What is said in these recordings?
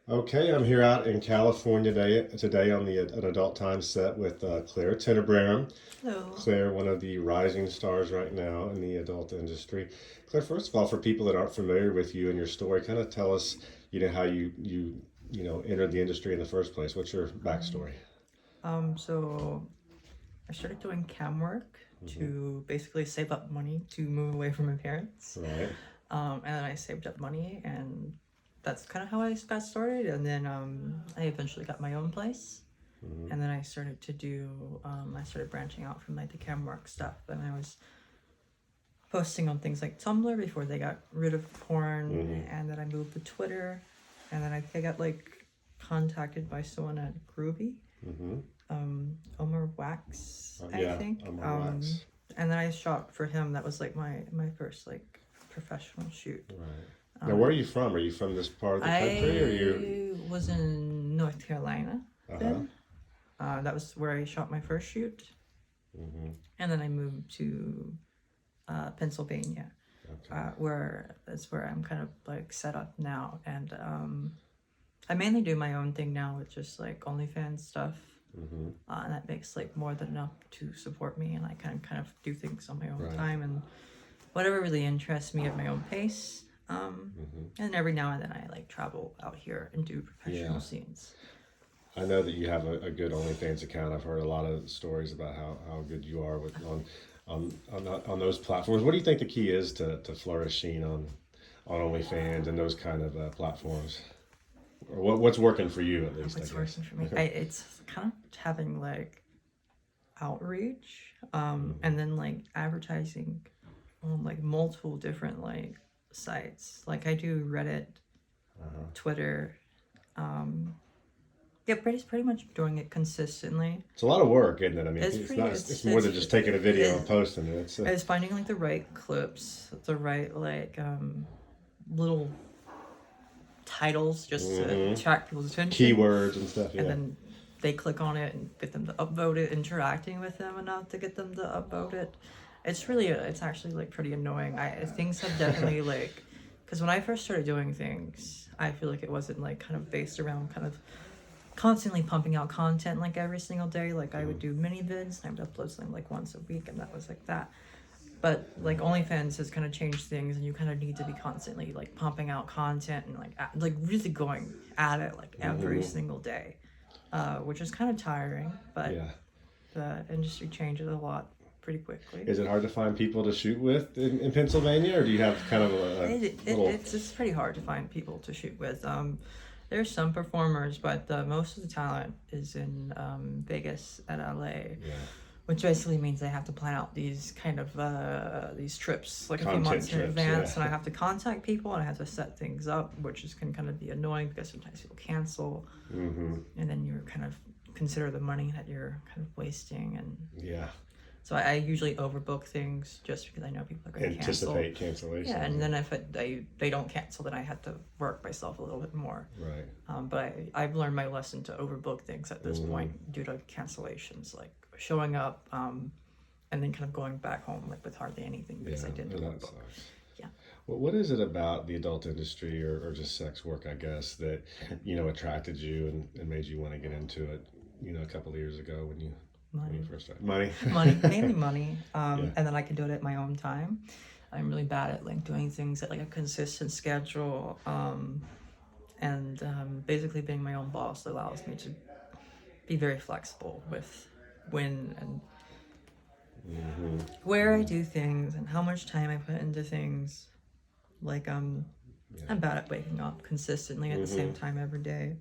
Okay, I'm here out in California today on an Adult Time set with Claire Tenebrarum. Hello. Claire, one of the rising stars right now in the adult industry. Claire, first of all, for people that aren't familiar with you and your story, kind of tell us, how you entered the industry in the first place. What's your Um, backstory? so I started doing cam work Hmm. to basically save up money to move away from my parents. Right. And then I saved up money, and that's kind of how I got started. And then I eventually got my own place. Hmm. And then I started to I started branching out from like the cam work stuff. And I was posting on things like Tumblr before they got rid of porn. Hmm. And then I moved to Twitter. And then I got like contacted by someone at Groovy. Hmm. Omar Wax, I Yeah, think. I'm on wax. And then I shot for him. That was like my first like professional shoot. Right. Now, where are Um, you from? Are you from this part of the country, or you? I was in North Carolina Uh huh. then. That was where I shot my first shoot, Hmm. and then I moved to Pennsylvania, Okay. where that's where I'm kind of like set up now. And I mainly do my own thing now with just like OnlyFans stuff. Hmm. And that makes like more than enough to support me, and I can kind of do things on my own Right. time and whatever really interests me at my own pace. Hmm. And every now and then I like travel out here and do Yeah. professional scenes. I know that you have a good OnlyFans account. I've heard a lot of stories about how good you are with on those platforms. What do you think the key is to flourishing on OnlyFans and those kind of platforms? Or what's working for you at least, I What's guess. working for me? It's kind of having like outreach, Hmm. and then like advertising on like multiple different like sites. Like I do Reddit, Uh-huh. Twitter. Um, yeah, pretty much doing it consistently. It's a lot of work, isn't it? I mean, It's it's pretty. not. It's more than just taking a video and It, posting it. It's it's finding like the right clips, the right like little titles just to hmm attract people's attention, keywords and stuff. and Yeah. then they click on it and get them to upvote it, interacting with them enough to get them to upvote it. It's actually like pretty annoying. I things have definitely like, because when I first started doing things, I feel like it wasn't like kind of based around kind of constantly pumping out content like every single day. Like I would Mm-hmm. do mini vids and I would upload something like once a week, and that was like that. But like OnlyFans has kind of changed things, and you kind of need to be constantly like pumping out content and like really going at it like every Hmm. single day, which is kind of tiring. But Yeah. the industry changes a lot pretty quickly. Is it hard to find people to shoot with in Pennsylvania, or do you have kind of a little? It's pretty hard to find people to shoot with. There's some performers, but most of the talent is in Vegas and LA, Yeah. which basically means I have to plan out these kind of these trips like a few Content months in trips, advance, and I yeah. have to contact people and I have to set things up, which can kind of be annoying because sometimes people cancel, Hmm. and then you're kind of consider the money that you're kind of wasting. And Yeah. so I usually overbook things just because I know people are going to cancel. Anticipate cancellation. Yeah, and then if they don't cancel, then I have to work myself a little bit more. Right. But I've learned my lesson to overbook things at this Hmm. point due to cancellations, like showing up, and then kind of going back home like with hardly anything because Yeah. I didn't Well, that overbook. sucks. Yeah. Well, what is it about the adult industry or just sex work, I guess, that attracted you and made you want to get into it? A couple of years ago when you Money. first started. Money. Money, mainly money. Yeah. And then I can do it at my own time. I'm really bad at like doing things at like a consistent schedule. And basically being my own boss allows me to be very flexible with when and Hmm. where I do things and how much time I put into things. Like Yeah. I'm bad at waking up consistently at the Hmm. same time every day.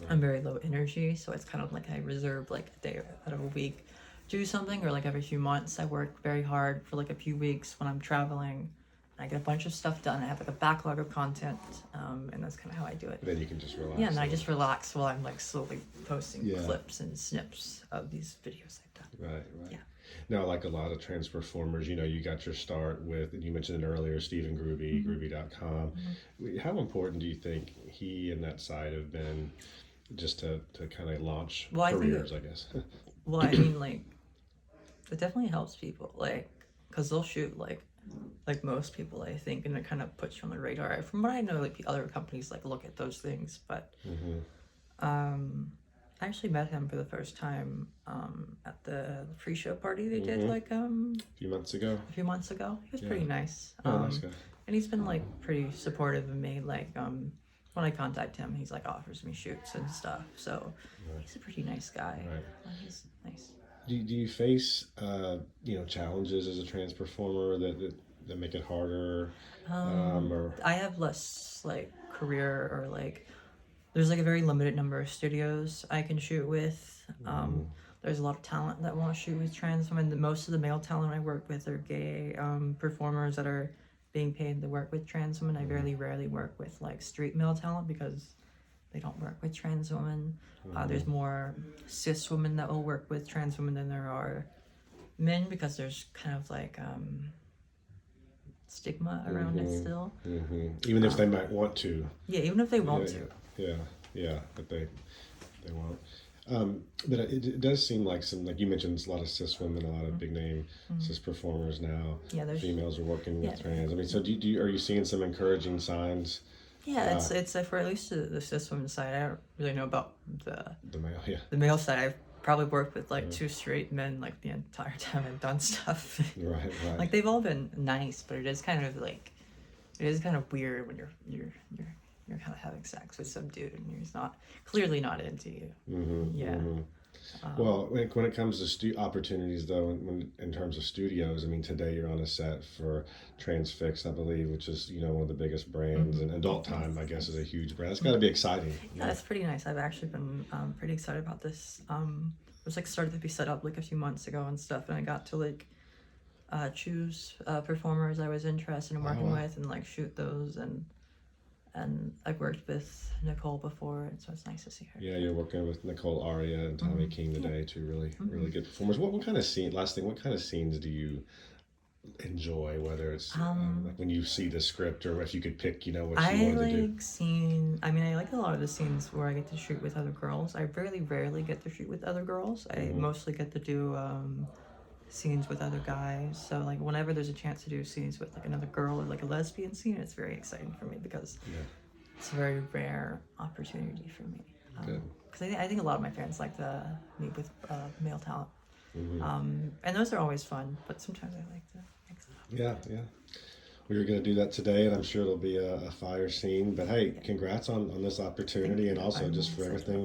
I'm Right. very low energy, so it's kind of like I reserve like a day out of a week to do something, or like every few months I work very hard for like a few weeks when I'm traveling. And I get a bunch of stuff done. I have like a backlog of content, and that's kind of how I do it. Then you can just relax. Yeah, and a I little. just relax while I'm like slowly posting Yeah. clips and snips of these videos I've done. Right, right. Yeah. Now, like a lot of trans performers, you got your start with, and you mentioned it earlier, Stephen Groovy, Mm-hmm. Groovy.com. How important do you think he and that side have been just to kind of launch Well, I think careers, I guess? well, I mean, like, it definitely helps people, like, because they'll shoot, like, like most people, I think, and it kind of puts you on the radar. From what I know, like the other companies like look at those things, but I actually met him for the first time at the free show party they did like A few months ago. a few months ago. He was pretty nice. Oh, nice guy. And he's been like pretty supportive of me. Like when I contact him, he's like offers me shoots and stuff. So he's a pretty nice guy. He's nice. Do you face challenges as a trans performer that make it harder? Or I have less like career or like there's like a very limited number of studios I can shoot with. There's a lot of talent that won't shoot with trans women. Most of the male talent I work with are gay performers that are being paid to work with trans women. I very rarely work with like straight male talent because they don't work with trans women. There's more cis women that will work with trans women than there are men because there's kind of like stigma around it still. Even if they might want to. Yeah, even if they want to. Yeah, but they won't. But it does seem like like you mentioned, a lot of cis women, a lot of big name cis performers now. Yeah, there's females are working with trans. I mean, so are you seeing some encouraging signs? Yeah, it's for at least the cis women side. I don't really know about the male. Yeah, the male side. I've probably worked with like two straight men like the entire time I've done stuff. Right. Like they've all been nice, but it is kind of weird when you're kind of having sex with some dude and he's clearly not into you. Well, when it comes to opportunities, though, in terms of studios, I mean, today you're on a set for Transfix, I believe, which is one of the biggest brands, and Adult Time, I guess, is a huge brand. It's got to be exciting. Yeah, it's pretty nice. I've actually been pretty excited about this. It was like started to be set up like a few months ago and stuff, and I got to like choose performers I was interested in working with and like shoot those and I've worked with Nicole before, and so it's nice to see her. Yeah, you're working with Nicole Aria and Tommy King today, two really good performers. What kind of what kind of scenes do you enjoy? Whether it's like when you see the script, or if you could pick, what you wanted to do. I like a lot of the scenes where I get to shoot with other girls. I rarely get to shoot with other girls. I mostly get to do scenes with other guys. So like whenever there's a chance to do scenes with like another girl or like a lesbian scene, it's very exciting for me because it's a very rare opportunity for me. Because I think a lot of my fans like to meet with male talent. And those are always fun, but sometimes I like to mix it up. Yeah. We were going to do that today, and I'm sure it'll be a fire scene. But hey, congrats on this opportunity, and also just for everything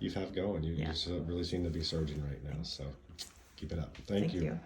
you have going. You just really seem to be surging right now. So keep it up. Thank you.